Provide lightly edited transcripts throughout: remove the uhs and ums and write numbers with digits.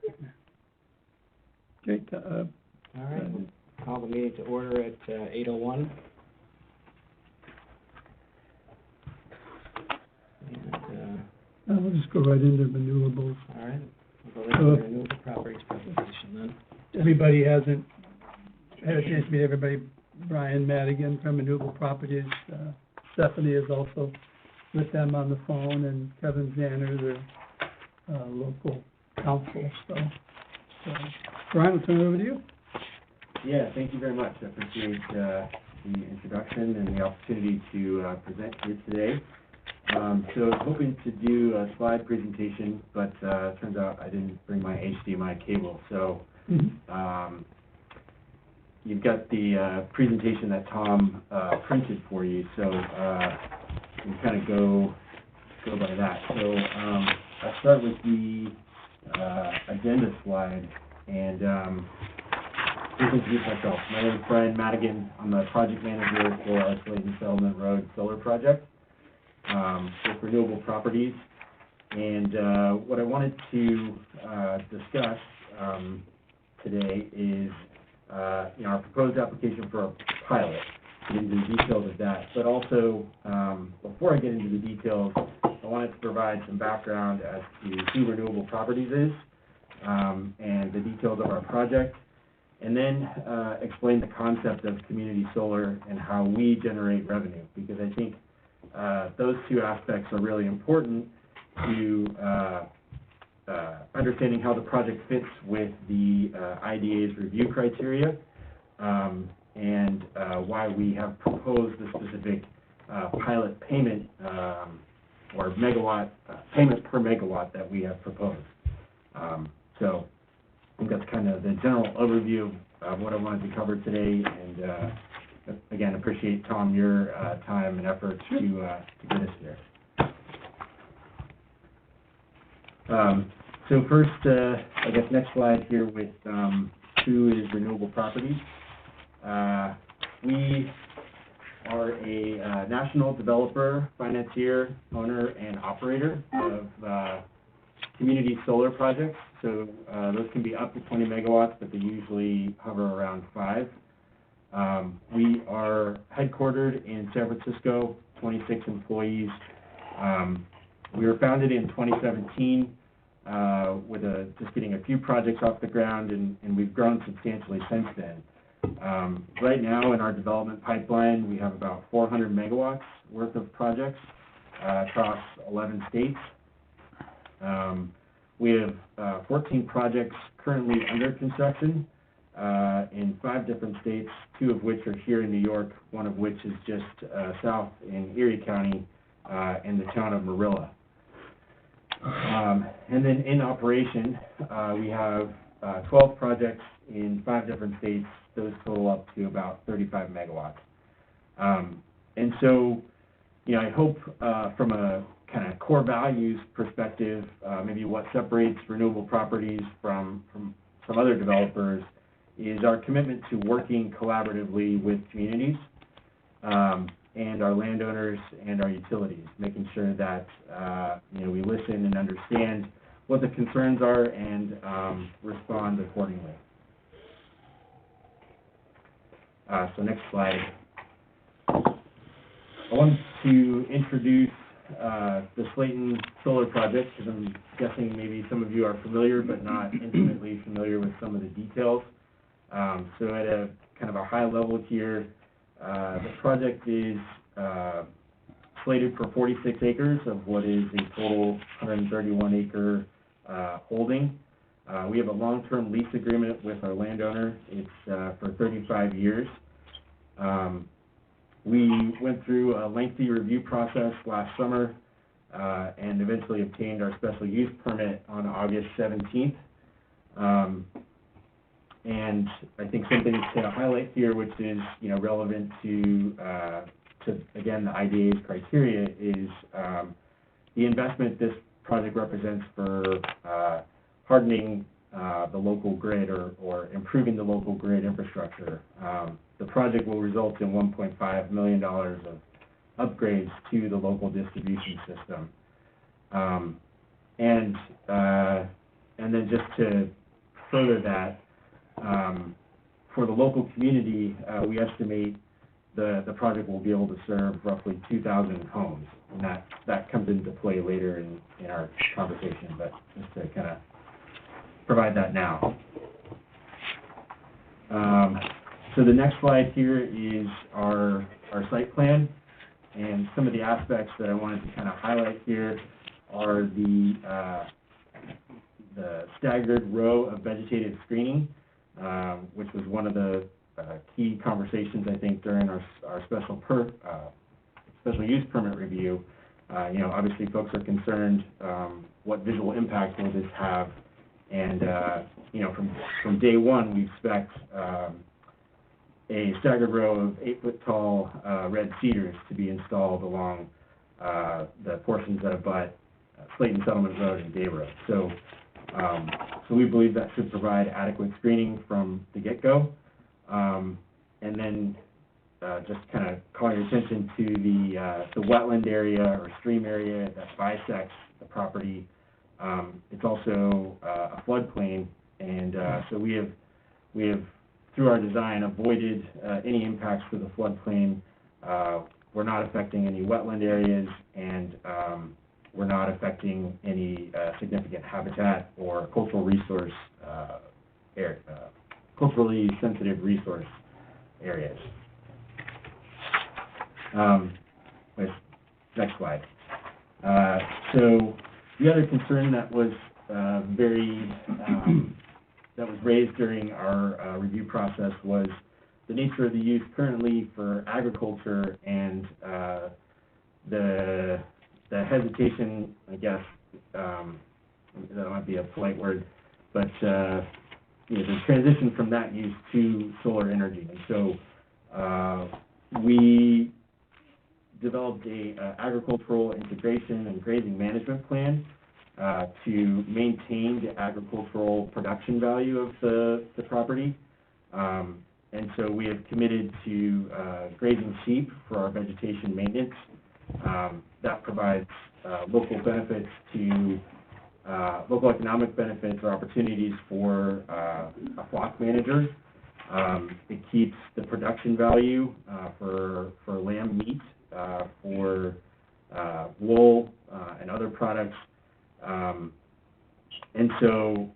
Okay, All right, we'll call the meeting to order at 8:01. we'll just go right into renewables. All right, we'll go into the renewable properties presentation then. Everybody hasn't had a chance to meet everybody. Brian Madigan from Renewable Properties. Stephanie is also with them on the phone, and Kevin Zanner, the local counsel. So, Brian, I'll turn it over to you. Yeah, thank you very much. I appreciate the introduction and the opportunity to present here today. So I was hoping to do a slide presentation, but it turns out I didn't bring my HDMI cable. So you've got the presentation that Tom printed for you, so we kind of go by that. So I'll start with the agenda slide, and just introduce myself. My name is Brian Madigan. I'm the project manager for our Slayton Settlement Road solar project with Renewable Properties. And what I wanted to discuss today is our proposed application for a pilot, get into the details of that. But also, before I get into the details, I wanted to provide some background as to who Renewable Properties is and the details of our project, and then explain the concept of community solar and how we generate revenue, because I think those two aspects are really important to understanding how the project fits with the IDA's review criteria, and why we have proposed the specific pilot payment or megawatt payment per megawatt that we have proposed. So I think that's kind of the general overview of what I wanted to cover today, and again, appreciate, Tom, your time and effort to get us here. So first, I guess next slide here with who is Renewable Properties. We are a national developer, financier, owner, and operator of community solar projects. So those can be up to 20 megawatts, but they usually hover around 5. We are headquartered in San Francisco, 26 employees. We were founded in 2017 with just getting a few projects off the ground, and we've grown substantially since then. Right now in our development pipeline, we have about 400 megawatts worth of projects across 11 states. We have 14 projects currently under construction in 5 different states, 2 of which are here in New York, one of which is just south in Erie County in the town of Marilla. And then in operation, we have 12 projects in 5 different states. Those total up to about 35 megawatts. And so, I hope from a kind of core values perspective, maybe what separates Renewable Properties from some other developers is our commitment to working collaboratively with communities and our landowners and our utilities, making sure that we listen and understand what the concerns are and respond accordingly. So next slide. I want to introduce the Slayton Solar Project, because I'm guessing maybe some of you are familiar but not intimately familiar with some of the details. So at a kind of a high level here, the project is slated for 46 acres of what is a total 131-acre holding. We have a long-term lease agreement with our landowner. It's for 35 years. We went through a lengthy review process last summer and eventually obtained our special use permit on August 17th. And I think something to highlight here, which is relevant to again the IDA's criteria, is the investment this project represents for hardening the local grid or improving the local grid infrastructure. The project will result in $1.5 million of upgrades to the local distribution system. And and then just to further that, for the local community, we estimate the project will be able to serve roughly 2,000 homes, and that comes into play later in our conversation, but just to kind of provide that now. So the next slide here is our site plan, and some of the aspects that I wanted to kind of highlight here are the staggered row of vegetative screening, which was one of the key conversations, I think, during our special use permit review. Obviously folks are concerned, what visual impact will this have? And, from day one, we expect a staggered row of 8-foot-tall red cedars to be installed along the portions that abut Slayton Settlement Road and Day Road. So we believe that should provide adequate screening from the get-go. And then just kind of calling your attention to the wetland area or stream area that bisects the property. It's also a floodplain, and so we have through our design avoided any impacts to the floodplain. We're not affecting any wetland areas, and we're not affecting any significant habitat or cultural resource culturally sensitive resource areas. Next slide. So the other concern that was that was raised during our review process was the nature of the use currently for agriculture and the hesitation, I guess, that might be a polite word, but the transition from that use to solar energy. And so we developed a agricultural integration and grazing management plan to maintain the agricultural production value of the property. And so we have committed to grazing sheep for our vegetation maintenance. That provides local benefits to local economic benefits or opportunities for a flock manager. It keeps the production value for lamb meat, for wool and other products, and so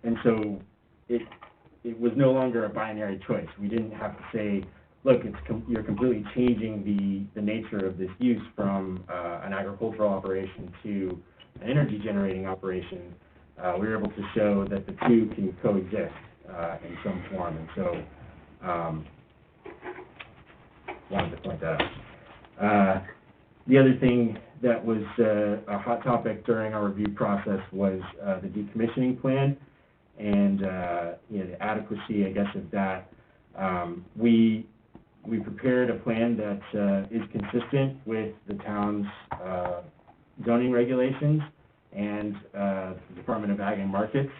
it was no longer a binary choice. We didn't have to say, look, you're completely changing the nature of this use from an agricultural operation to an energy generating operation. We were able to show that the two can coexist in some form, and so wanted to point that out. The other thing that was a hot topic during our review process was the decommissioning plan and the adequacy, I guess, of that. We prepared a plan that is consistent with the town's zoning regulations and the Department of Ag and Markets.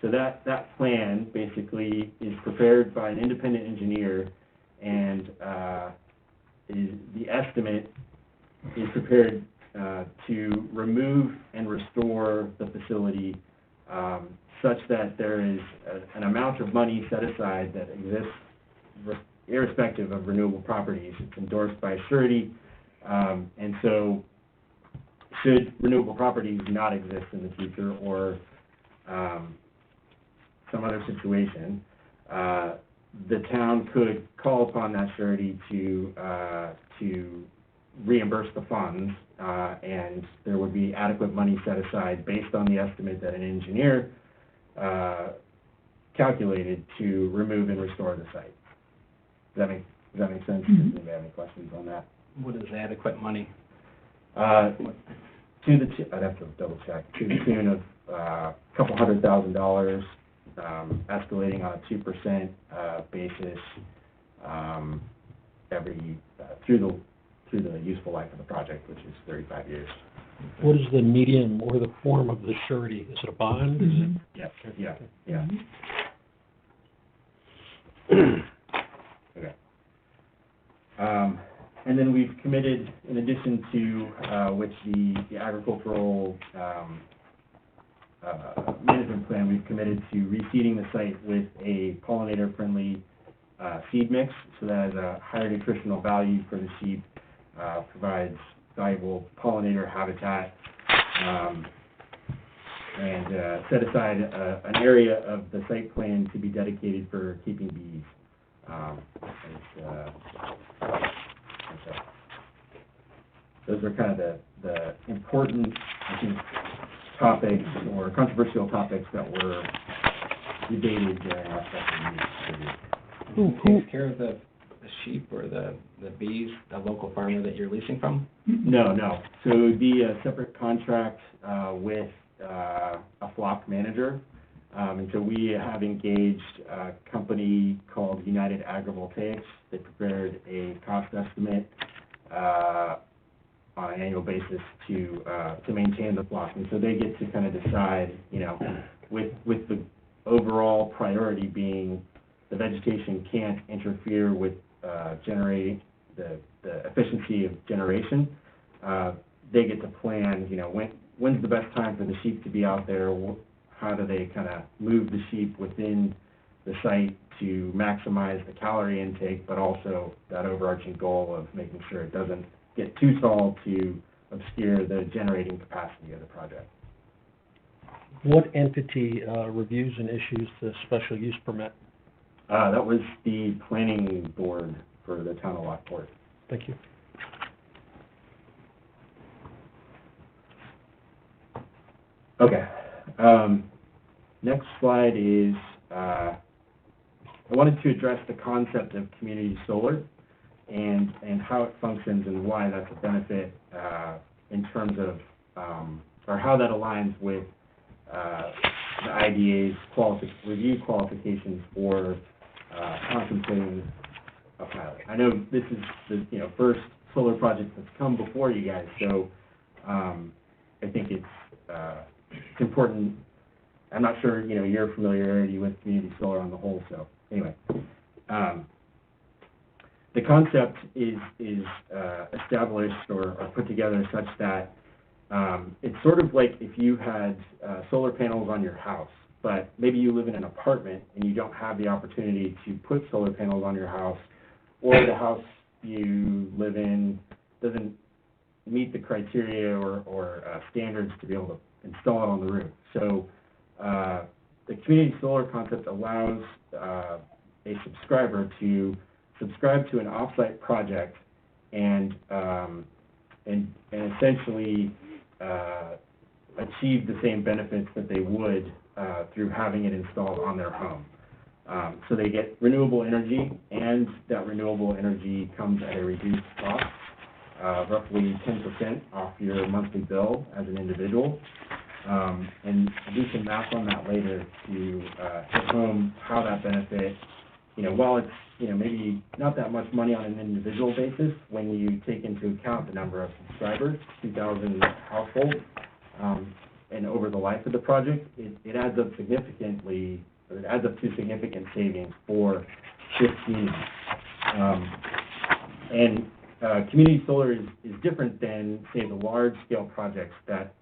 So that plan basically is prepared by an independent engineer, and the estimate is prepared to remove and restore the facility such that there is an amount of money set aside that exists irrespective of renewable properties. It's endorsed by surety, and so should renewable properties not exist in the future or some other situation, the town could call upon that surety to reimburse the funds, and there would be adequate money set aside based on the estimate that an engineer calculated to remove and restore the site. Does that make sense? Mm-hmm. Does anybody have any questions on that? What is adequate money? I'd have to double check. To the tune of a couple $100,000, escalating on a 2% basis through the useful life of the project, which is 35 years. What is the medium or the form of the surety? Is it a bond? Is it? Yeah. Okay. And then we've committed, in addition to which the agricultural management plan, we've committed to reseeding the site with a pollinator-friendly seed mix, so that has a higher nutritional value for the sheep, provides valuable pollinator habitat, and set aside an area of the site plan to be dedicated for keeping bees. Those are kind of the important, I think, topics or controversial topics that were debated during our second meeting. Who takes care of the sheep or the bees, the local farmer that you're leasing from? No. So it would be a separate contract with a flock manager. And so we have engaged a company called United Agrivoltaics. They prepared a cost estimate on an annual basis to maintain the flock. And so they get to kind of decide, with the overall priority being the vegetation can't interfere with generating the efficiency of generation. They get to plan, when's the best time for the sheep to be out there? How do they kind of move the sheep within the site to maximize the calorie intake, but also that overarching goal of making sure it doesn't get too tall to obscure the generating capacity of the project. What entity reviews and issues the special use permit? That was the planning board for the town of Lockport. Thank you. Okay. Next slide is, I wanted to address the concept of community solar and how it functions and why that's a benefit in terms of, or how that aligns with the IDA's review qualifications for contemplating a pilot. I know this is the first solar project that's come before you guys, so I think it's important. I'm not sure your familiarity with community solar on the whole. So anyway, the concept is established or put together such that it's sort of like if you had solar panels on your house, but maybe you live in an apartment and you don't have the opportunity to put solar panels on your house, or the house you live in doesn't meet the criteria or standards to be able to install it on the roof. So the community solar concept allows a subscriber to subscribe to an offsite project and essentially achieve the same benefits that they would through having it installed on their home. So they get renewable energy, and that renewable energy comes at a reduced cost, roughly 10% off your monthly bill as an individual. And we can map on that later to hit home how that benefit, while it's, maybe not that much money on an individual basis, when you take into account the number of subscribers, 2,000 households, and over the life of the project, it adds up significantly, or it adds up to significant savings for this community. Community solar is different than, say, the large-scale projects that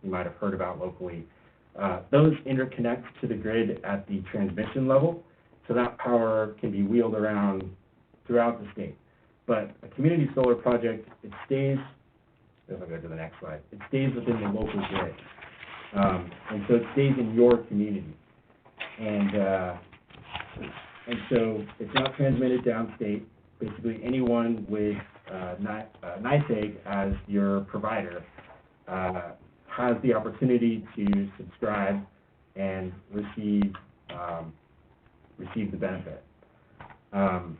you might have heard about locally. Those interconnect to the grid at the transmission level, so that power can be wheeled around throughout the state. But a community solar project, it stays, if I go to the next slide, it stays within the local grid. And so it stays in your community. And so it's not transmitted downstate. Basically, anyone with NYSEG as your provider has the opportunity to subscribe and receive the benefit. And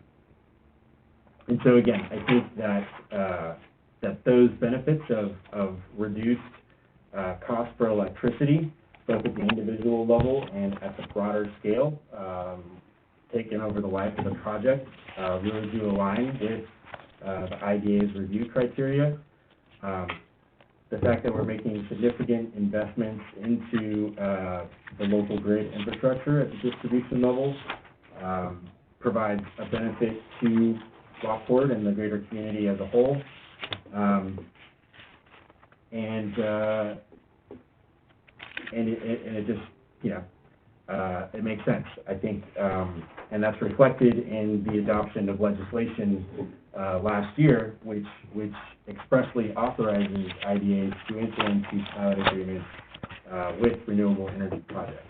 so again, I think that those benefits of reduced cost for electricity, both at the individual level and at the broader scale, taken over the life of the project, really do align with the IDA's review criteria. The fact that we're making significant investments into the local grid infrastructure at the distribution level provides a benefit to Lockport and the greater community as a whole. it just, it makes sense, I think, and that's reflected in the adoption of legislation last year, which expressly authorizes IDAs to enter into pilot agreements with renewable energy projects.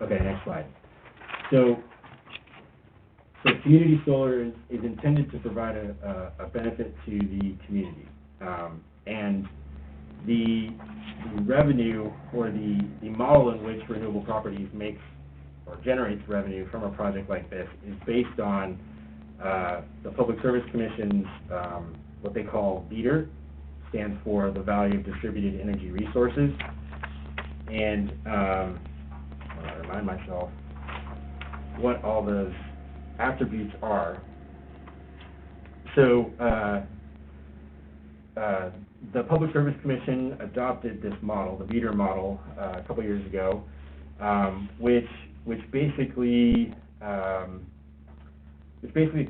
Okay, next slide. So community solar is intended to provide a benefit to the community. And the revenue, or the model in which Renewable Properties makes or generates revenue from a project like this is based on the Public Service Commission's what they call VDER, stands for the Value of Distributed Energy Resources. And I want to remind myself what all those attributes are. So the Public Service Commission adopted this model, the VDER model, a couple years ago, which basically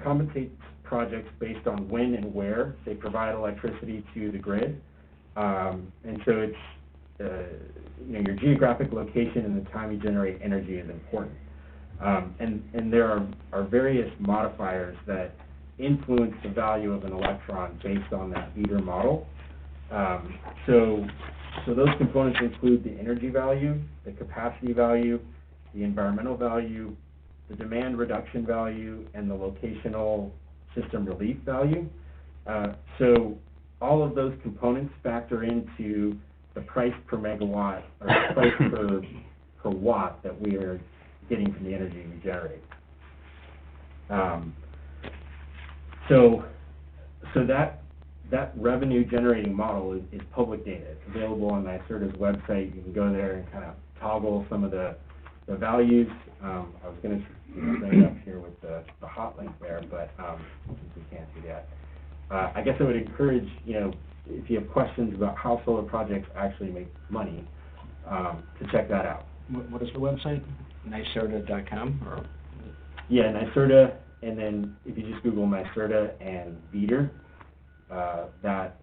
compensates projects based on when and where they provide electricity to the grid, and so it's your geographic location and the time you generate energy is important, and there are various modifiers that influence the value of an electron based on that VDER model. So those components include the energy value, the capacity value, the environmental value, the demand reduction value, and the locational system relief value. So all of those components factor into the price per megawatt, or the price per watt that we are getting from the energy we generate. So that revenue generating model is public data. It's available on NYSERDA's website. You can go there and kind of toggle some of the values. I was going to bring it up here with the hot link there, but since we can't do that, I guess I would encourage, if you have questions about how solar projects actually make money, to check that out. What is the website? NYSERDA.com? Or? Yeah, NYSERDA, and then if you just Google NYSERDA and VDER, that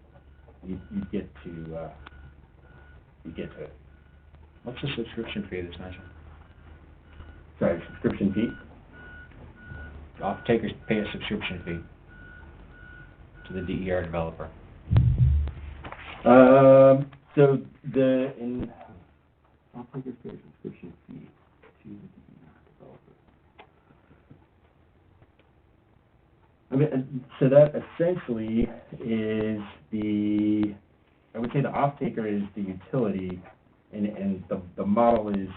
you get to it. What's the subscription fee that's mentioned? Sorry, subscription fee? Off-takers pay a subscription fee to the DER developer. So off-takers pay a subscription fee to the DER developer. I mean, so that essentially is I would say the off-taker is the utility, and the model is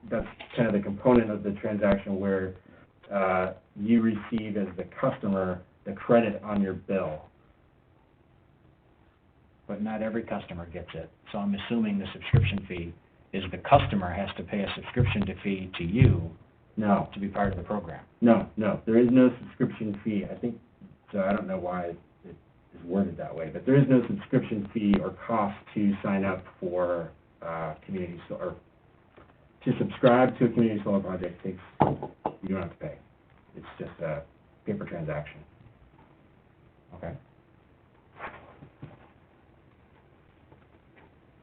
that's kind of the component of the transaction where you receive as the customer the credit on your bill. But not every customer gets it. So I'm assuming the subscription fee is the customer has to pay a subscription fee to you. No. To be part of the program. No, there is no subscription fee. I think, so I don't know why it is worded that way, but there is no subscription fee or cost to sign up for community solar. To subscribe to a community solar project you don't have to pay. It's just a paper transaction. Okay.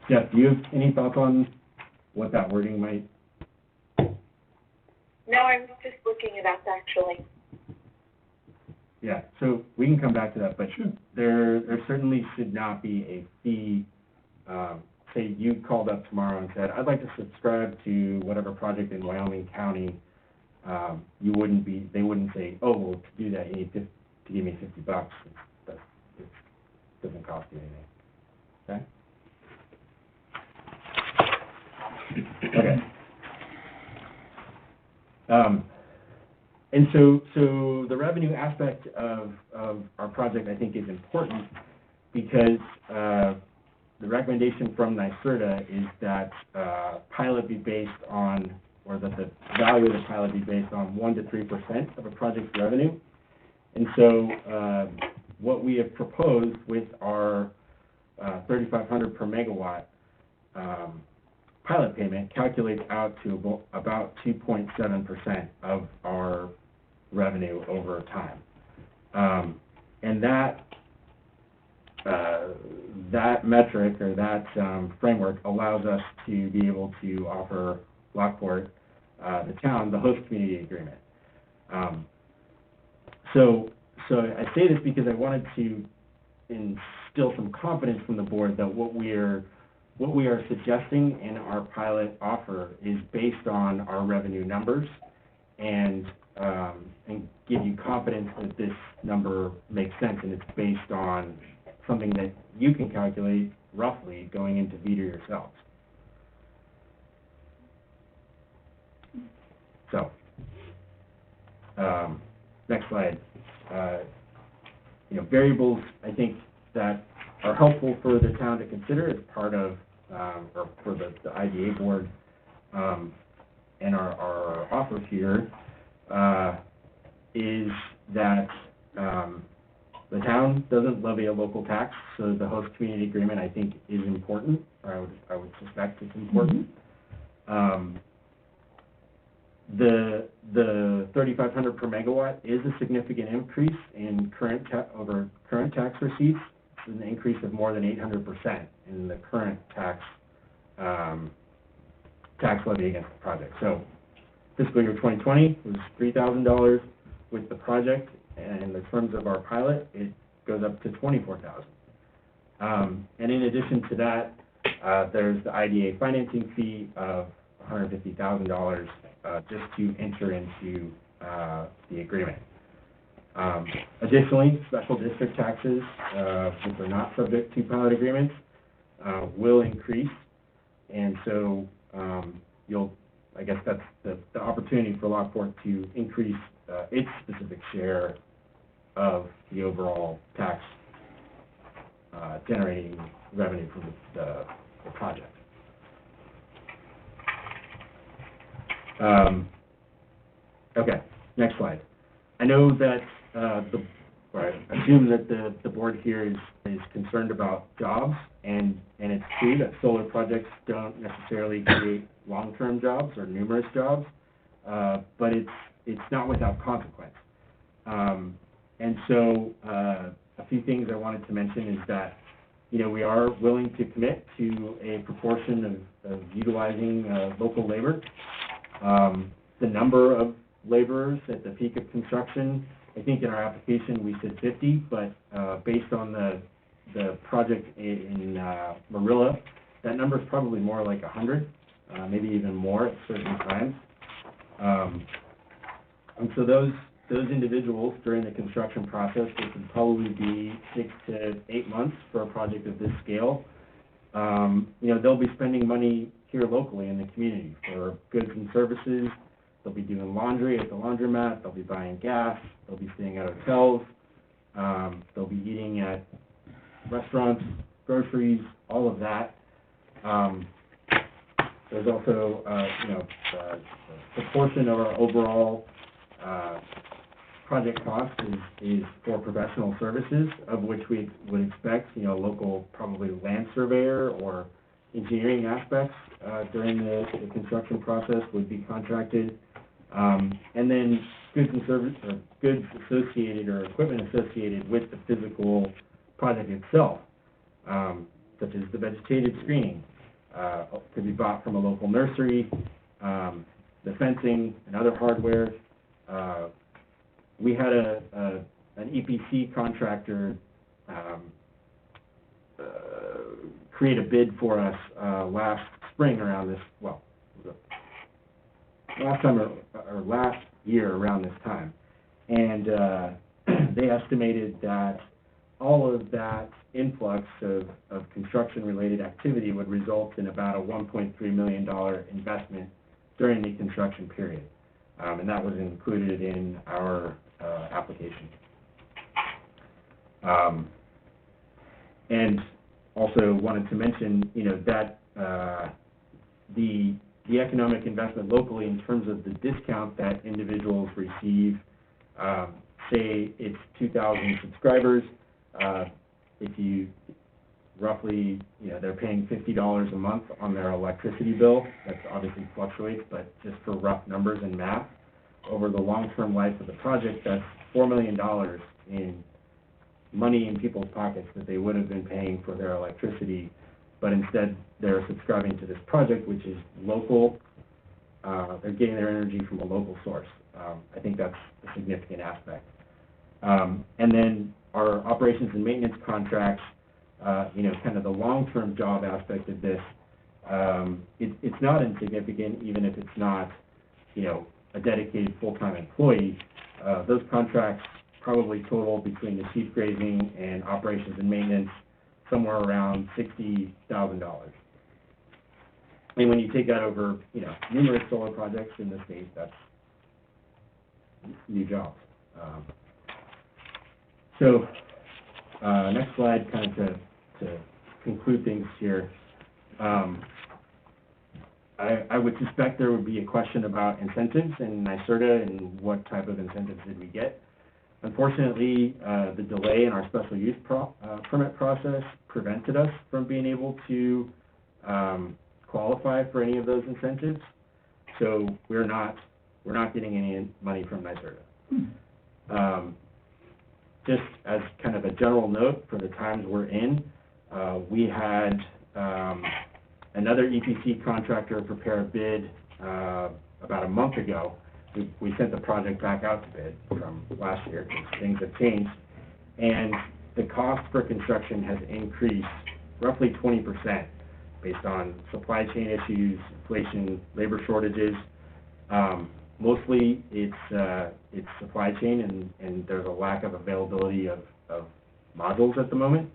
Jeff, do you have any thoughts on what that wording might? No, I'm just looking it up, actually. Yeah, so we can come back to that, but there certainly should not be a fee. Say you called up tomorrow and said, I'd like to subscribe to whatever project in Wyoming County. They wouldn't say, oh, well, to do that, you need to give me $50. It doesn't cost you anything. Okay? Okay. And so the revenue aspect of our project, I think, is important because the recommendation from NYSERDA is that pilot be based on, or that the value of the pilot be based on 1 to 3% of a project's revenue. And so what we have proposed with our $3,500 per megawatt pilot payment calculates out to about 2.7% of our revenue over time. And that metric or that framework allows us to be able to offer Lockport, the town, the host community agreement. So I say this because I wanted to instill some confidence from the board that what we are suggesting in our pilot offer is based on our revenue numbers, and give you confidence that this number makes sense and it's based on something that you can calculate roughly going into Vita yourselves. So, next slide. Variables I think that are helpful for the town to consider as part of, or for the IDA board, and our offer here, is that the town doesn't levy a local tax, so the host community agreement I think is important, or I would suspect it's important. The 3,500 per megawatt is a significant increase in over current tax receipts. It's an increase of more than 800% in the current tax levy against the project. So fiscal year 2020 was $3,000 with the project, and in the terms of our pilot, it goes up to $24,000. And in addition to that, there's the IDA financing fee of $150,000 just to enter into the agreement. Additionally, special district taxes, which are not subject to pilot agreements, will increase, and so I guess that's the opportunity for Lockport to increase its specific share of the overall tax generating revenue from the project. Okay, next slide. I know that I assume that the board here is concerned about jobs, and it's true that solar projects don't necessarily create long-term jobs or numerous jobs, but it's not without consequence. And so a few things I wanted to mention is that, we are willing to commit to a proportion of utilizing local labor. The number of laborers at the peak of construction, I think in our application we said 50, but based on the project in Marilla, that number is probably more like 100, maybe even more at certain times. And so those individuals during the construction process, which would probably be 6 to 8 months for a project of this scale, they'll be spending money here locally in the community for goods and services. They'll be doing laundry at the laundromat. They'll be buying gas. They'll be staying at hotels. They'll be eating at restaurants, groceries, all of that. There's also, a proportion of our overall project cost is for professional services, of which we would expect, local, probably land surveyor or engineering aspects during the construction process would be contracted. And then goods and service, or goods associated or equipment associated with the physical project itself, such as the vegetative screening, could be bought from a local nursery, the fencing and other hardware. We had an EPC contractor create a bid for us last spring around this, last year around this time, and they estimated that all of that influx of construction-related activity would result in about a $1.3 million investment during the construction period, and that was included in our application. And also wanted to mention, that the economic investment locally in terms of the discount that individuals receive, say it's 2,000 subscribers, if you roughly, they're paying $50 a month on their electricity bill. That obviously fluctuates, but just for rough numbers and math, over the long-term life of the project, that's $4 million money in people's pockets that they would have been paying for their electricity, but instead they're subscribing to this project, which is local. They're getting their energy from a local source. I think that's a significant aspect. And then our operations and maintenance contracts, kind of the long-term job aspect of this, it's not insignificant, even if it's not, a dedicated full-time employee. Those contracts probably total between the chief grazing and operations and maintenance somewhere around $60,000. And when you take that over, numerous solar projects in the state, that's new jobs. Next slide, kind of to conclude things here. I would suspect there would be a question about incentives in NYSERDA and what type of incentives did we get. Unfortunately, the delay in our special use permit process prevented us from being able to qualify for any of those incentives. So we're not getting any money from NYSERDA. Just as kind of a general note for the times we're in, we had another EPC contractor prepare a bid about a month ago. We sent the project back out to bid from last year because things have changed. And the cost for construction has increased roughly 20% based on supply chain issues, inflation, labor shortages. Mostly it's supply chain and there's a lack of availability of modules at the moment.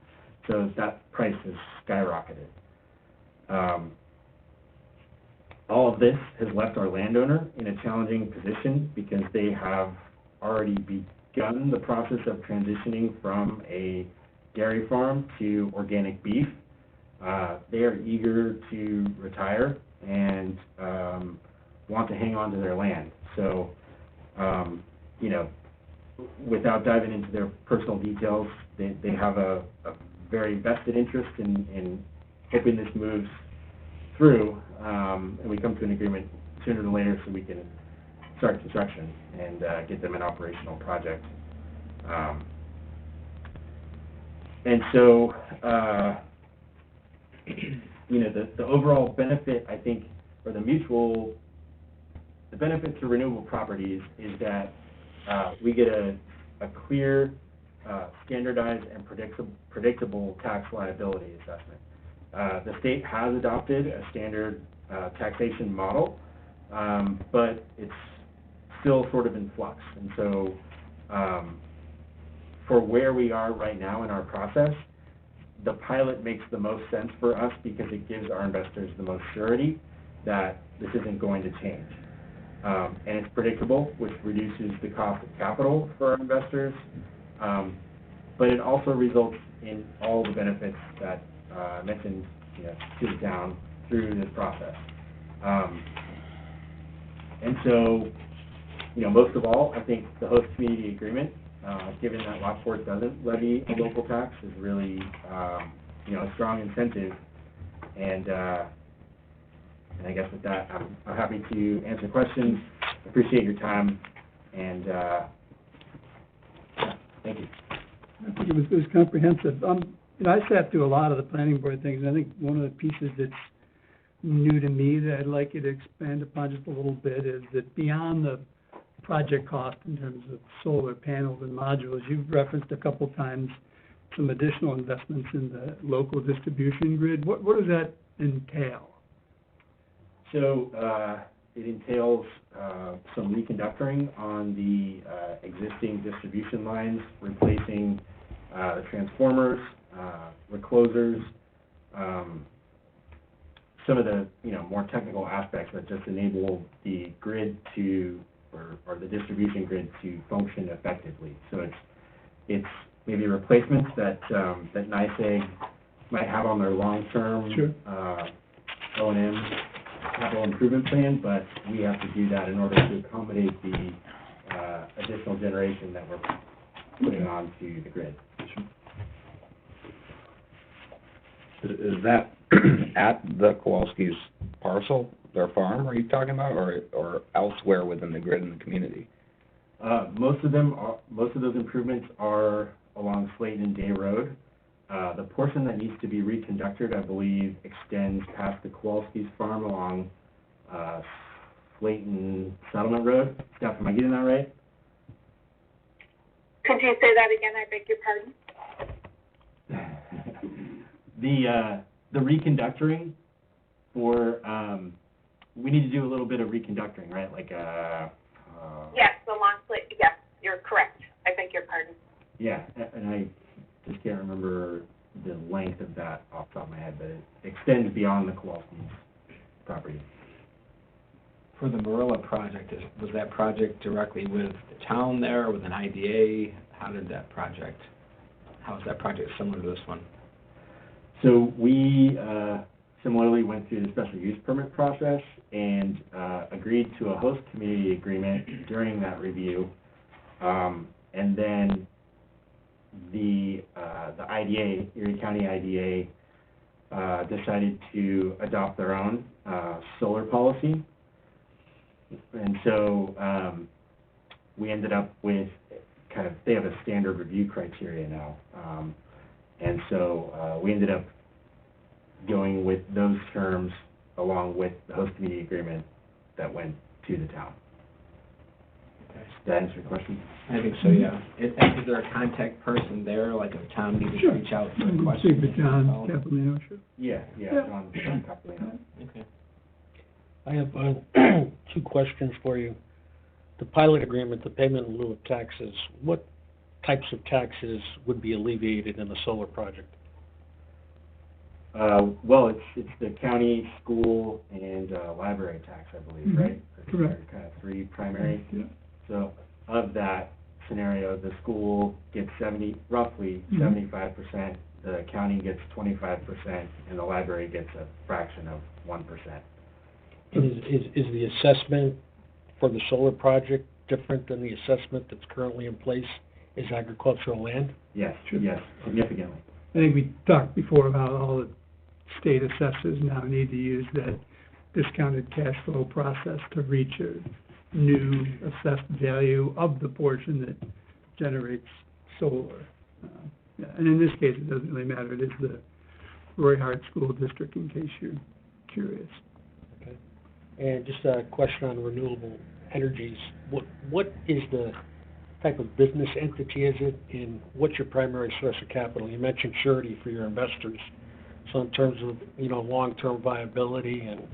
So that price has skyrocketed. All of this has left our landowner in a challenging position because they have already begun the process of transitioning from a dairy farm to organic beef. They are eager to retire and want to hang on to their land. So, without diving into their personal details, they have a very vested interest in hoping this moves through, and we come to an agreement sooner than later so we can start construction and get them an operational project. And so, the overall benefit, I think, or the benefit to renewable properties is that we get a clear, standardized, and predictable tax liability assessment. The state has adopted a standard taxation model, but it's still sort of in flux. And so for where we are right now in our process, the pilot makes the most sense for us because it gives our investors the most surety that this isn't going to change. And it's predictable, which reduces the cost of capital for our investors, but it also results in all the benefits that I mentioned, to the town through this process. And so, most of all, I think the host community agreement, given that Lockport doesn't levy a local tax, is really, a strong incentive. And I guess with that, I'm happy to answer questions. Appreciate your time, and thank you. I think it was comprehensive. I sat through a lot of the planning board things, and I think one of the pieces that's new to me that I'd like you to expand upon just a little bit is that beyond the project cost in terms of solar panels and modules, you've referenced a couple times some additional investments in the local distribution grid. What does that entail? So it entails some reconductoring on the existing distribution lines, replacing the transformers, reclosers, some of the more technical aspects that just enable the grid to, or the distribution grid to function effectively. So it's maybe replacements that NYSEG might have on their long-term Sure. O&M capital improvement plan, but we have to do that in order to accommodate the additional generation that we're putting onto the grid. Is that at the Kowalski's parcel, their farm, are you talking about, or elsewhere within the grid in the community? Most of those improvements are along Slayton and Day Road. The portion that needs to be reconductored, I believe, extends past the Kowalski's farm along Slayton Settlement Road. Steph, am I getting that right? Could you say that again? I beg your pardon? The reconductoring for, we need to do a little bit of reconductoring, right? Like, Yes, the long slate, yes, you're correct. I beg your pardon. yeah, and I just can't remember the length of that off the top of my head, but it extends beyond the Kowalski's property. For the Marilla project, was that project directly with the town there, or with an IDA? How is that project similar to this one? So we similarly went through the special use permit process and agreed to a host community agreement during that review. And then the IDA, Erie County IDA, decided to adopt their own solar policy. And so we ended up with they have a standard review criteria now. And so we ended up going with those terms along with the host community agreement that went to the town. Okay. Does that answer your question? I think so, yeah. Is there a contact person there, like if Tom needed to Sure. reach out for a Speak question? with John Capolino, sure. Yeah, Yeah. John Capolino. Okay. I have two questions for you. The pilot agreement, the payment in lieu of taxes, what types of taxes would be alleviated in the solar project? Well, it's the county, school, and library tax, I believe, Mhm. right? Correct. Kind of three primary. Yeah. So of that scenario, the school gets roughly Mhm. 75%, the county gets 25%, and the library gets a fraction of 1%. Is the assessment for the solar project different than the assessment that's currently in place as agricultural land? Yes, Sure. yes, significantly. I think we talked before about all the state assessors now need to use that discounted cash flow process to reach a new assessed value of the portion that generates solar. Yeah, and in this case, it doesn't really matter. It is the Roy Hart School District, in case you're curious. Okay. And just a question on renewable energies. What is the type of business entity is it, and what's your primary source of capital? You mentioned surety for your investors. So in terms of, long-term viability and,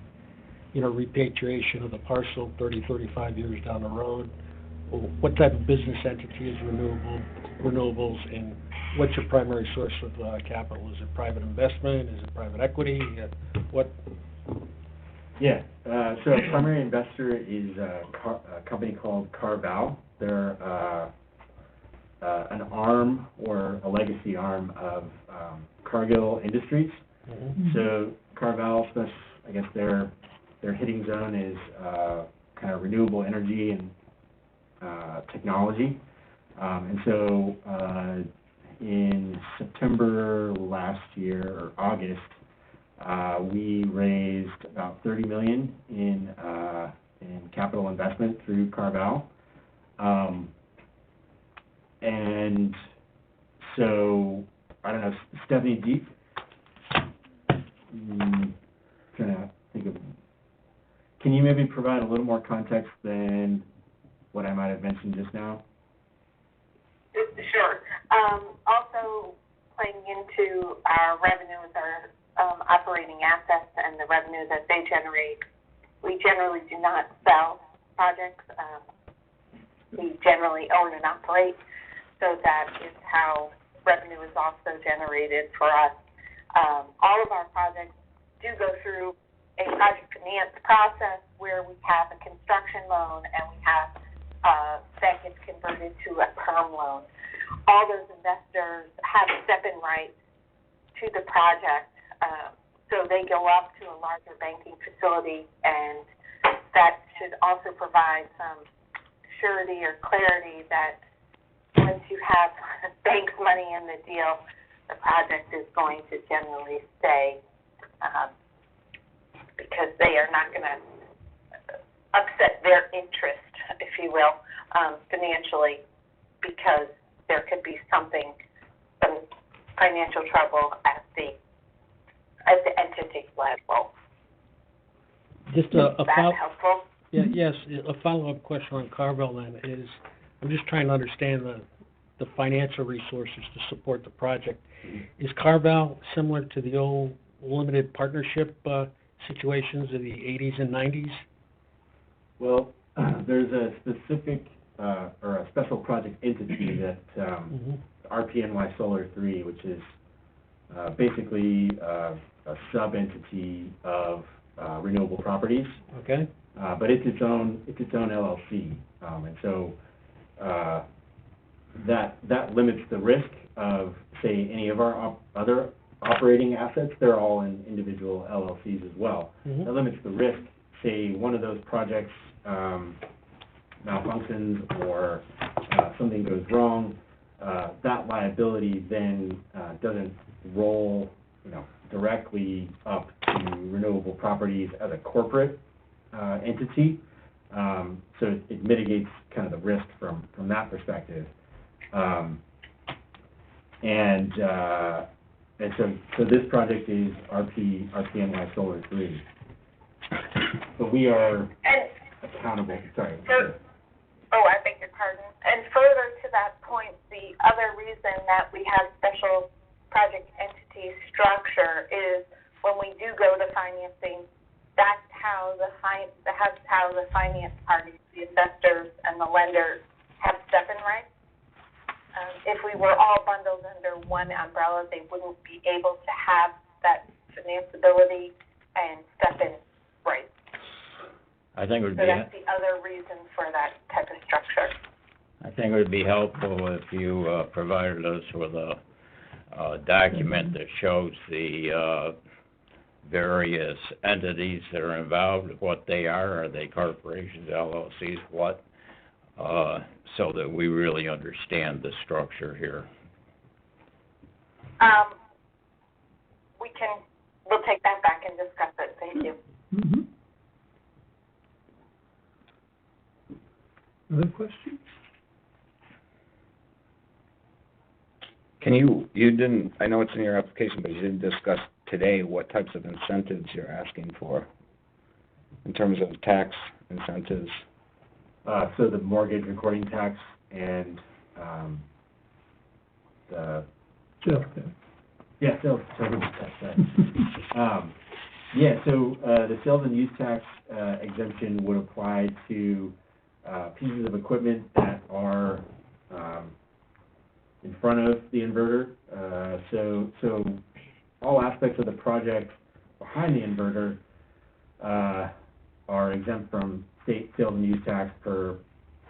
repatriation of the parcel 30, 35 years down the road, what type of business entity is renewables, and what's your primary source of capital? Is it private investment? Is it private equity? What? Yeah, so our primary investor is a company called Carval. They're an arm or a legacy arm of Cargill Industries. Mhm. So Carval, I guess their hitting zone is kind of renewable energy and technology. And so in September last year, or August, we raised about $30 million in capital investment through Carval. And so, I don't know, Stephanie, trying to think of, can you maybe provide a little more context than what I might have mentioned just now? Sure. Also playing into our revenues, our operating assets and the revenue that they generate. We generally do not sell projects. We generally own and operate, so that is how revenue is also generated for us. All of our projects do go through a project finance process where we have a construction loan and we have that gets converted to a perm loan. All those investors have step-in rights to the project, so they go up to a larger banking facility, and that should also provide some surety or clarity that once you have bank's money in the deal, the project is going to generally stay, because they are not going to upset their interest, if you will, financially, because there could be something some financial trouble at the entity level. Just Is that helpful? yes, a follow-up question on Carvel then is, I'm just trying to understand the financial resources to support the project. Is Carvel similar to the old limited partnership situations of the 80s and 90s? Well, there's a specific, or a special project entity that, RPNY Solar 3, which is basically a sub-entity of Renewable Properties. Okay. But it's its own LLC. And so that limits the risk of, say, any of our other operating assets. They're all in individual LLCs as well. That limits the risk, say, one of those projects malfunctions or something goes wrong, that liability then doesn't roll, directly up to Renewable Properties as a corporate entity. So it mitigates kind of the risk from that perspective. And so this project is RPNY Solar 3. But we are accountable, sorry. I beg your pardon. And further to that point, the other reason that we have special project entity structure is when we do go to financing, that's how the finance parties, the investors and the lenders have step-in rights. If we were all bundled under one umbrella, they wouldn't be able to have that financeability and step-in rights. I think it would So be, that's the other reason for that type of structure. I think it would be helpful if you provided us with a document that shows the various entities that are involved, what they are they corporations, LLCs, what, so that we really understand the structure here. We'll take that back and discuss it. Thank you. Mm-hmm. Other questions? You didn't, I know it's in your application, but you didn't discuss today what types of incentives you're asking for in terms of tax incentives. So the mortgage recording tax and the Sales tax. sales tax. The sales and use tax exemption would apply to pieces of equipment that are in front of the inverter. So all aspects of the project behind the inverter are exempt from state sales and use tax per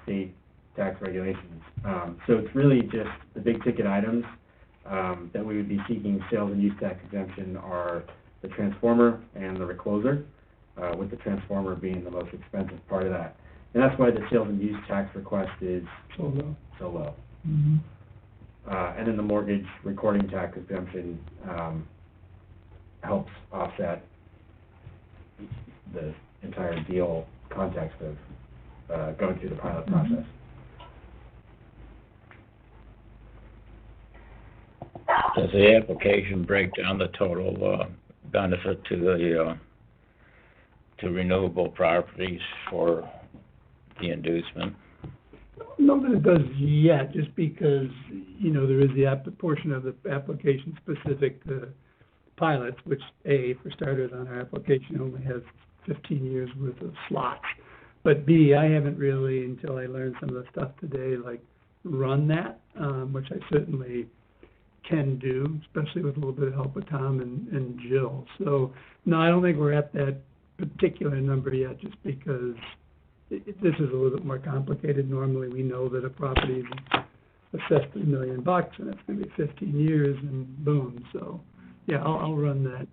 state tax regulations. So it's really just the big ticket items that we would be seeking sales and use tax exemption are the transformer and the recloser, with the transformer being the most expensive part of that. And that's why the sales and use tax request is So low. Mm-hmm. And then the mortgage recording tax exemption helps offset the entire deal context of going through the pilot process. Does the application break down the total benefit to the to Renewable Properties for the inducement? Not that it does yet, just because, there is the portion of the application specific to pilots, which for starters on our application only has 15 years worth of slots. But B, I haven't really, until I learned some of the stuff today, run that, which I certainly can do, especially with a little bit of help with Tom and Jill. So, no, I don't think we're at that particular number yet, just because this is a little bit more complicated. Normally, we know that a property is assessed $1 million, and it's going to be 15 years, and boom. So, yeah, I'll run that.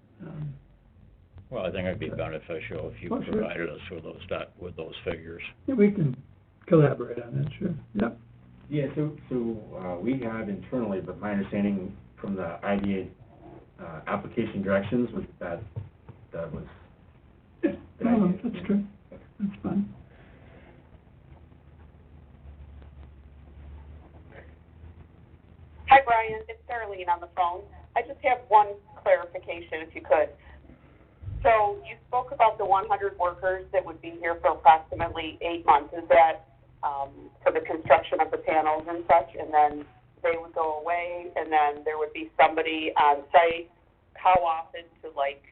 Well, I think it'd be beneficial if you provided us with those figures. Yeah, we can collaborate on that, sure. Yep. Yeah, so we have internally, but my understanding from the IDA application directions was that was. Yeah, no, that's true. That's fine. Has Hi, Brian. It's Darlene on the phone. I just have one clarification, if you could. So you spoke about the 100 workers that would be here for approximately 8 months. Is that for the construction of the panels and such, and then they would go away, and then there would be somebody on site? How often to, like,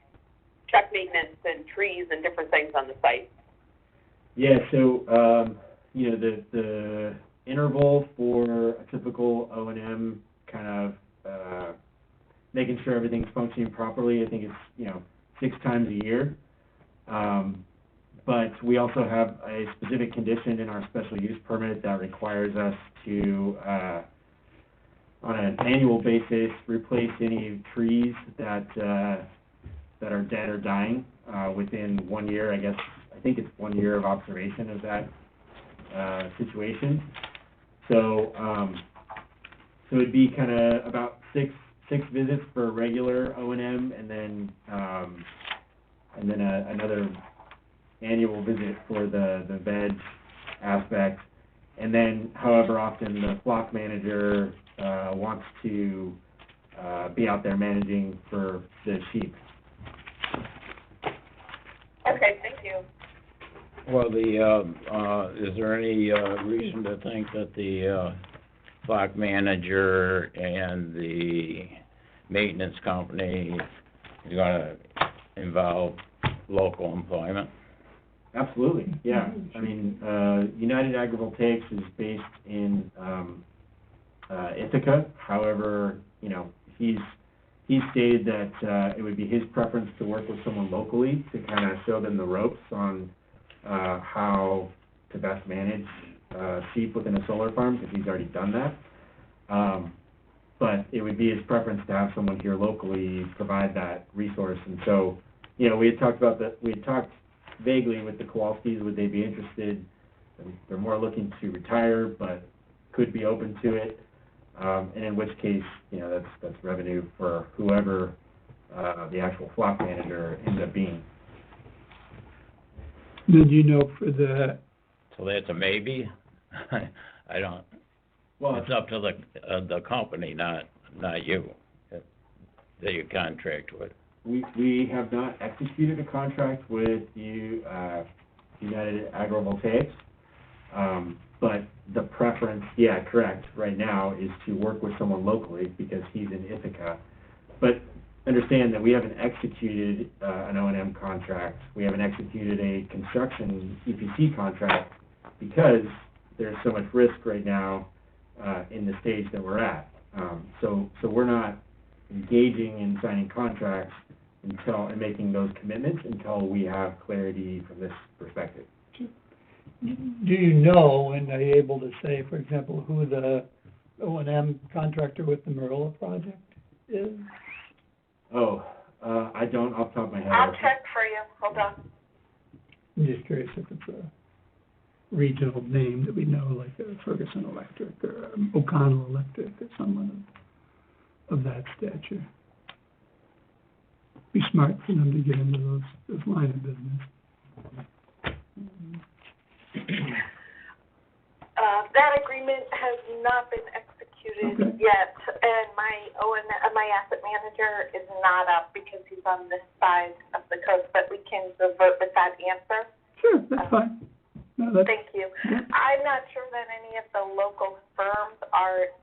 check maintenance and trees and different things on the site? Yeah, so, you know, the interval for a typical O&M kind of making sure everything's functioning properly, I think it's, 6 times a year. But we also have a specific condition in our special use permit that requires us to, on an annual basis, replace any trees that are dead or dying within 1 year. I think it's 1 year of observation of that situation. So it'd be kind of about six visits for regular O&M, and then another annual visit for the veg aspect, and then however often the flock manager wants to be out there managing for the sheep. Okay, thank you. Well, is there any reason to think that the flock manager and the maintenance company is gonna involve local employment? Absolutely, yeah. I mean, United Agrivoltaics is based in Ithaca. However, he's stated that it would be his preference to work with someone locally to kind of show them the ropes on how to best manage sheep within a solar farm, because he's already done that. But it would be his preference to have someone here locally provide that resource. And so, we had talked about that. We had talked vaguely with the Kowalskis, would they be interested? They're more looking to retire, but could be open to it. And in which case, that's revenue for whoever the actual flock manager ends up being. Did you know for the, So that's a maybe? I don't, Well, it's up to the company, not you, that you contract with. we have not executed a contract with you, United Agrivoltaics, but the preference, yeah, correct, right now is to work with someone locally because he's in Ithaca. But understand that we haven't executed an O&M contract. We haven't executed a construction EPC contract because there's so much risk right now in the stage that we're at. So we're not engaging in signing contracts and making those commitments until we have clarity from this perspective. do you know, and are you able to say, for example, who the O&M contractor with the Marilla project is? Oh, I don't off the top of my head. I'll check for you. Hold on. I'm just curious if it's a regional name that we know, like Ferguson Electric or O'Connell Electric or someone of that stature. Be smart for them to get into those line of business. That agreement has not been executed yet, and my asset manager is not up because he's on this side of the coast, but we can revert with that answer. Sure, that's fine. No, that's, Thank you. yeah. I'm not sure that any of the local firms are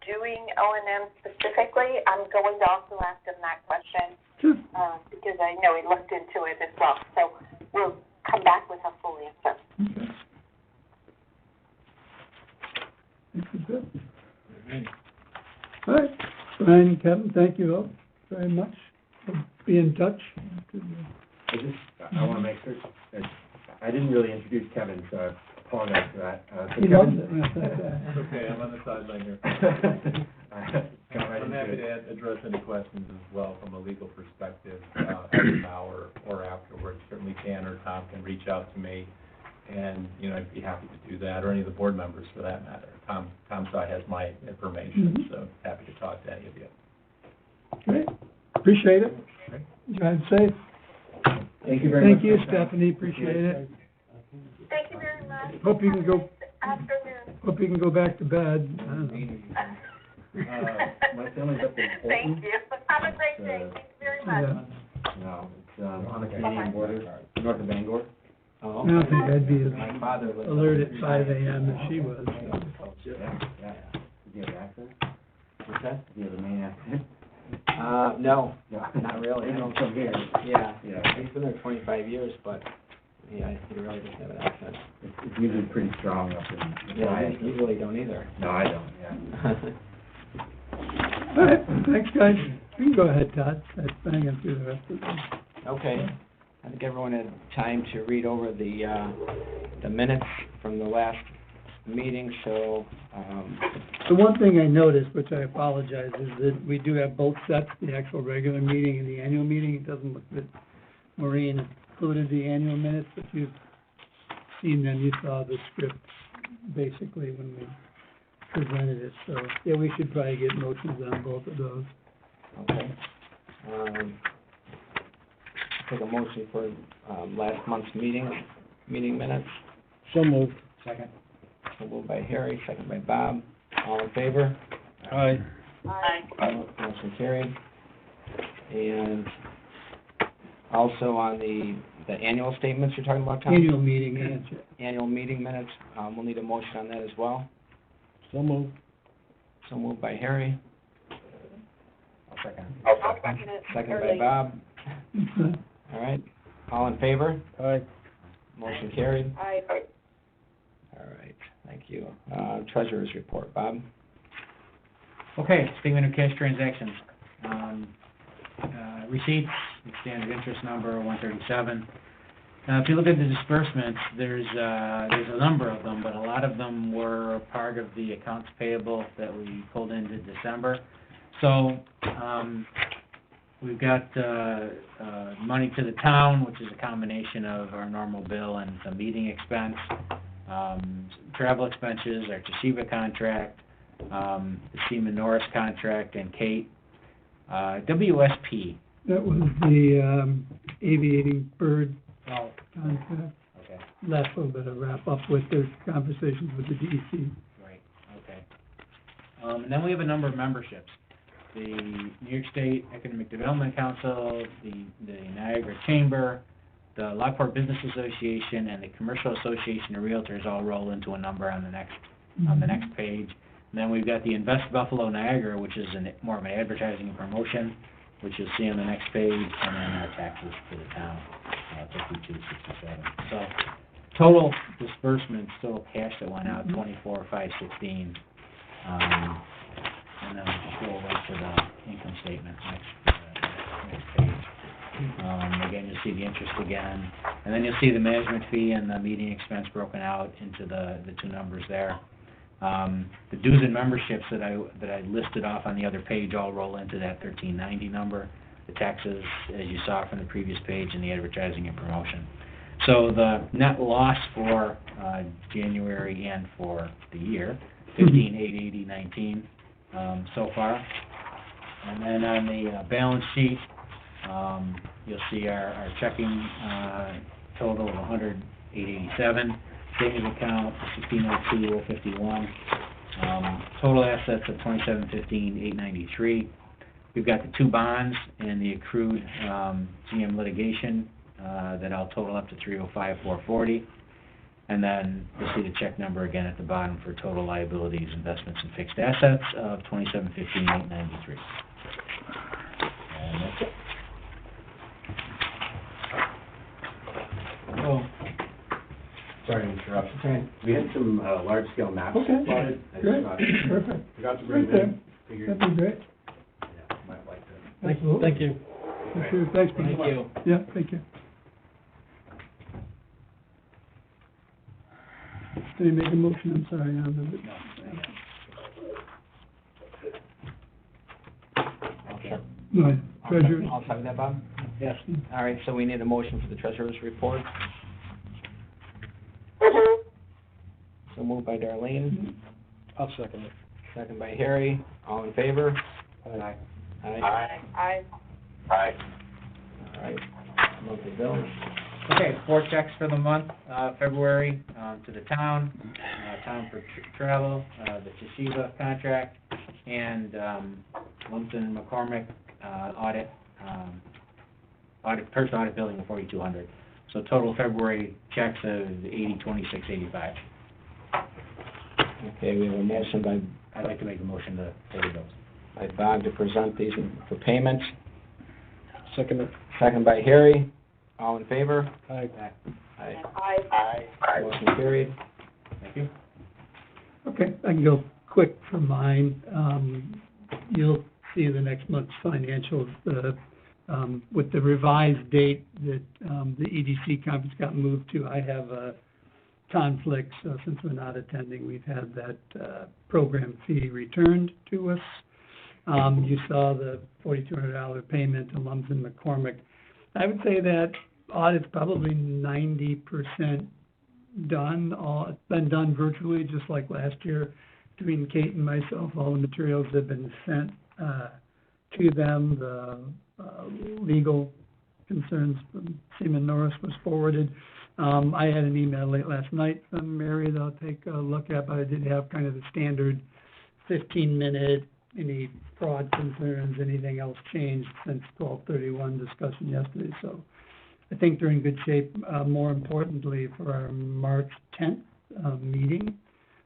doing O&M specifically. I'm going to also ask him that question, Sure. because I know he looked into it as well. So we'll come back with a full answer. Okay. This is good. All right, Brian and Kevin, thank you all very much. We'll be in touch. I want to make sure, I didn't really introduce Kevin, so I apologize for that. So He Kevin- loves it. It's okay, I'm on the sideline here. Got right I'm into happy it. to address any questions as well from a legal perspective, either now or afterwards. Certainly Jan or Tom can reach out to me, and, I'd be happy to do that, or any of the board members for that matter. Tom Side has my information, so happy to talk to any of you. Great, appreciate it. Drive safe. Thank you very much. Thank you, Stephanie, appreciate it. Thank you very much. Hope you can go, Afternoon. hope you can go back to bed. I don't know. My family's up in Bolton. Thank you. Have a great day. It's, Thank you very much. Yeah. No, it's, on the Canadian border, north of Bangor. Oh, I don't think I'd be as my father lived. alert at 5 a.m. as she was. Yeah, yeah. Does he have an accent? What's that? Does he have a Maine accent? No, No. not really. I don't From here. Yeah, Yeah. he's been there 25 years, but, yeah, he really doesn't have an accent. It's usually pretty strong up in the Yeah, West. you really don't either. No, I don't, yeah. All right, thanks, guys. You can go ahead, Todd. That's banging through the rest of them. Okay, I think everyone had time to read over the minutes from the last meeting, so, The one thing I noticed, which I apologize, is that we do have both sets, the actual regular meeting and the annual meeting. It doesn't look that Maureen included the annual minutes, but you've seen them, you saw the script basically when we presented it. So, yeah, we should probably get motions on both of those. okay. Take a motion for, last month's meeting minutes. So moved. Second. So moved by Harry, second by Bob. All in favor? Aye. Aye. Motion carried. And also on the annual statements you're talking about, Tom? Annual meeting, answer. Annual meeting minutes, we'll need a motion on that as well. So moved. So moved by Harry, I'll second. I'll second it. second by Bob. All right, all in favor? Aye. Motion carried. Aye. All right, thank you. Treasurer's report, Bob? Okay, statement of cash transactions. Receipts, standard interest number, 137. If you look at the disbursements, there's a number of them, but a lot of them were part of the accounts payable that we pulled into December. So, we've got, money to the town, which is a combination of our normal bill and some meeting expense, travel expenses, our Toshiba contract, the Seaman Norris contract, and Kate. WSP. That was the, aviating bird Oh, contract. okay. Last little bit of wrap up with their conversations with the DEC. Right, okay. And then we have a number of memberships. The New York State Economic Development Council, the Niagara Chamber, the Lockport Business Association, and the Commercial Association of Realtors all roll into a number on the next page. And then we've got the Invest Buffalo Niagara, which is more of an advertising and promotion, which you'll see on the next page, and then our taxes to the town, 5267. So total disbursements, total cash that went out, 24,516. And then we'll just go right to the income statement, next page. Again, you'll see the interest again, and then you'll see the management fee and the meeting expense broken out into the two numbers there. The dues and memberships that I listed off on the other page all roll into that 1390 number. The taxes, as you saw from the previous page, and the advertising and promotion. So the net loss for January and for the year, 15,880.19 so far. And then on the balance sheet, you'll see our checking total of 100,887. Savings account, 1602,051. Total assets of 2715,893. We've got the two bonds and the accrued GM litigation that all total up to 305,440. And then you'll see the check number again at the bottom for total liabilities, investments, and fixed assets of 2715,893. And that's it. Oh. Sorry to interrupt. We had some large-scale maps Okay. plotted. I Great, forgot- perfect. Forgot to bring Right there. them. Figured, That'd be great. yeah, might like to. Absolutely. Thank you. For sure, thanks, Brian. Thank you. Yeah, thank you. Did you make a motion? I'm sorry, I don't remember. Okay. No, treasurer. I'll second that, Bob? Yes. All right, so we need a motion for the treasurer's report. So moved by Darlene, I'll second it. second by Harry. All in favor? Aye. Aye. Aye. All right, monthly bills. Okay, 4 checks for the month, February, to the town for travel, the Toshiba contract, and, Lumpton McCormick, first audit billing of $4,200. So total February checks of $80,2685. Okay, we have a motion by I'd like to make a motion to pay those. Bob to present these for payments, Second, second by Harry. All in favor? aye. Aye. Aye. Motion carried. Thank you. Okay, I can go quick for mine. You'll see the next month's financials, with the revised date that, the EDC conference got moved to. I have a conflict, so since we're not attending, we've had that, program fee returned to us. You saw the $4,200 payment to Lumpton McCormick. I would say that audit's probably 90% done. It's been done virtually, just like last year, between Kate and myself. All the materials have been sent to them. The legal concerns from Seaman Norris was forwarded. I had an email late last night from Mary that I'll take a look at, but I did have kind of the standard 15-minute, any fraud concerns, anything else changed since 12/31 discussion yesterday. So I think they're in good shape. More importantly, for our March 10th meeting,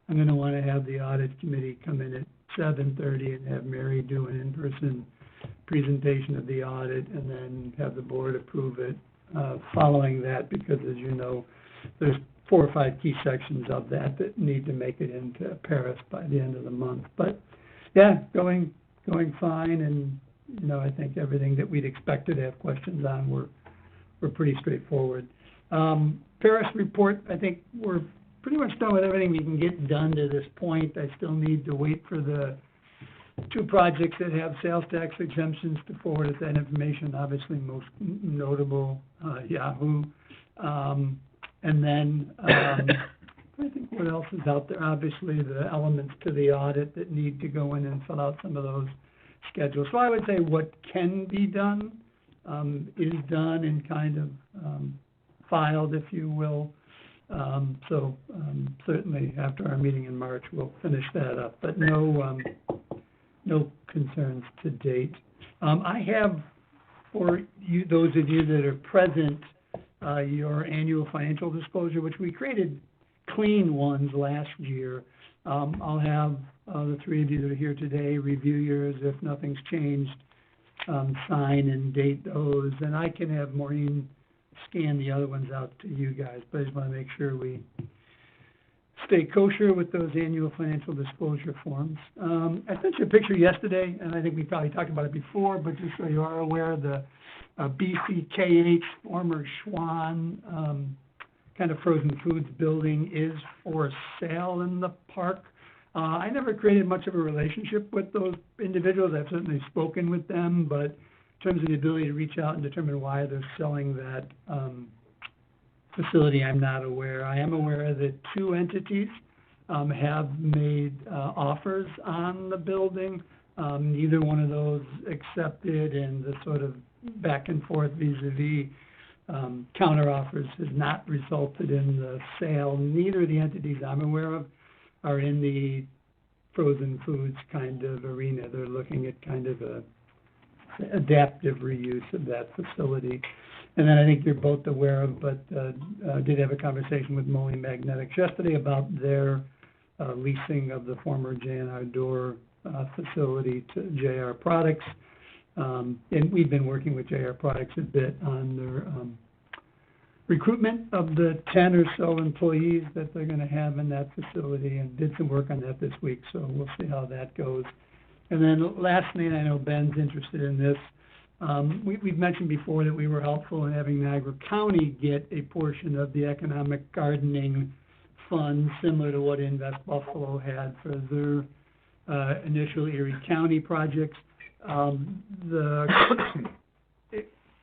I'm going to want to have the audit committee come in at 7:30 and have Mary do an in-person presentation of the audit, and then have the board approve it following that, because as you know, there's 4 or 5 key sections of that need to make it into Paris by the end of the month. But yeah, going fine, and you know, I think everything that we'd expected to have questions on were pretty straightforward. Paris report, I think we're pretty much done with everything we can get done to this point. I still need to wait for the 2 projects that have sales tax exemptions to forward us that information, obviously most notable, Yahoo. And then, I think what else is out there? Obviously, the elements to the audit that need to go in and fill out some of those schedules. So I would say what can be done is done and kind of filed, if you will. Certainly after our meeting in March, we'll finish that up, but no concerns to date. I have, for you, those of you that are present, your annual financial disclosure, which we created clean ones last year. I'll have the 3 of you that are here today review yours. If nothing's changed, sign and date those, and I can have Maureen scan the other ones out to you guys, but I just want to make sure we stay kosher with those annual financial disclosure forms. I sent you a picture yesterday, and I think we probably talked about it before, but just so you are aware, the BCKH, former Schwann, kind of frozen foods building is for sale in the park. I never created much of a relationship with those individuals. I've certainly spoken with them, but in terms of the ability to reach out and determine why they're selling that facility, I'm not aware. I am aware that 2 entities have made offers on the building. Neither one of those accepted, and the sort of back and forth vis-a-vis counteroffers has not resulted in the sale. Neither of the entities I'm aware of are in the frozen foods kind of arena. They're looking at kind of a adaptive reuse of that facility. And then I think you're both aware of, but did have a conversation with Moline Magnetics yesterday about their leasing of the former J&R Door facility to JR Products. And we've been working with JR Products a bit on their recruitment of the 10 or so employees that they're going to have in that facility, and did some work on that this week, so we'll see how that goes. And then lastly, and I know Ben's interested in this, we've mentioned before that we were helpful in having Niagara County get a portion of the economic gardening fund, similar to what Invest Buffalo had for their initial Erie County projects. The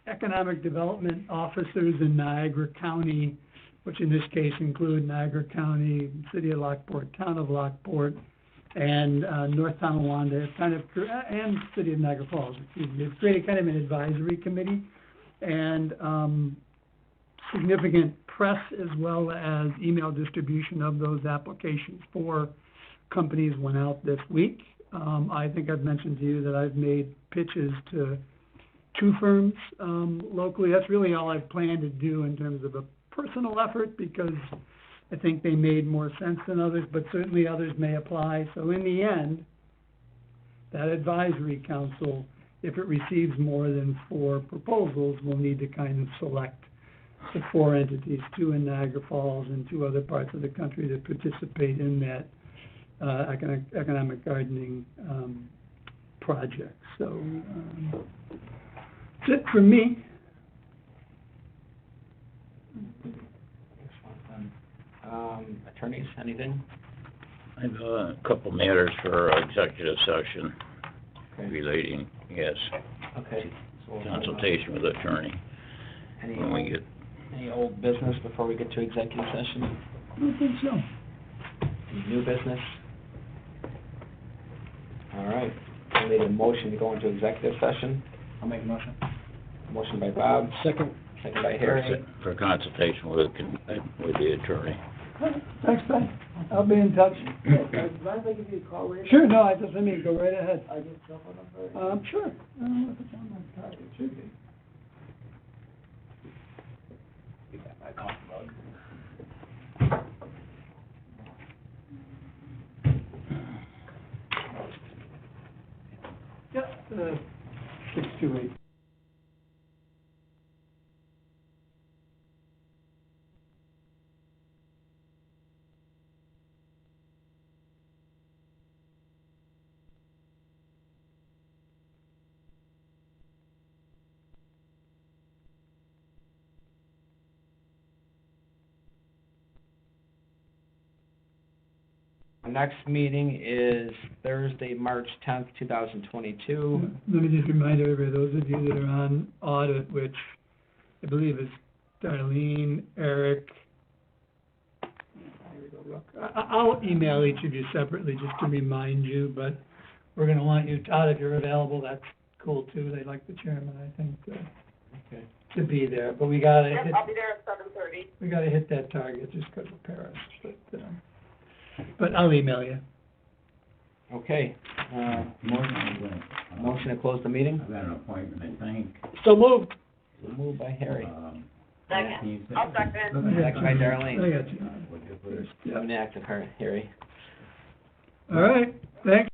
economic development officers in Niagara County, which in this case include Niagara County, City of Lockport, Town of Lockport, and North Tonawanda, and City of Niagara Falls, they've created kind of an advisory committee, and significant press as well as email distribution of those applications for companies went out this week. I think I've mentioned to you that I've made pitches to 2 firms, locally. That's really all I've planned to do in terms of a personal effort, because I think they made more sense than others, but certainly others may apply. So in the end, that advisory council, if it receives more than 4 proposals, will need to kind of select the 4 entities, 2 in Niagara Falls and 2 other parts of the country that participate in that economic gardening project. So that's it for me. Attorneys, anything? I have a couple matters for executive session Okay. relating, yes, Okay. So we'll- consultation with attorney Any when we get, Any old business before we get to executive session? I don't think so. Any new business? All right, I made a motion to go into executive session. I'll make a motion. Motion by Bob, Second. second by Harry. for consultation with the attorney. Thanks, Ben. I'll be in touch. Mind if I give you a call later? Sure, no, I just, let me go right ahead. I get cell phone number? Sure. I don't know if it's on my card. It should be. You got my coffee mug. Yep, 628. Our next meeting is Thursday, March 10th, 2022. Let me just remind everybody, those of you that are on audit, which I believe is Darlene, Eric, I'll email each of you separately just to remind you, but we're gonna want you, Todd, if you're available, that's cool too. They like the chairman, I think, Okay. to be there, but we gotta Yep, hit, I'll be there at 7:30. we gotta hit that target just 'cause of Paris, but I'll email you. Okay, motion to close the meeting? I've got an appointment, I think. So moved. Moved by Harry. Second. I'll second. Second by Darlene. I got you. I'm inactive, Harry. All right, thanks.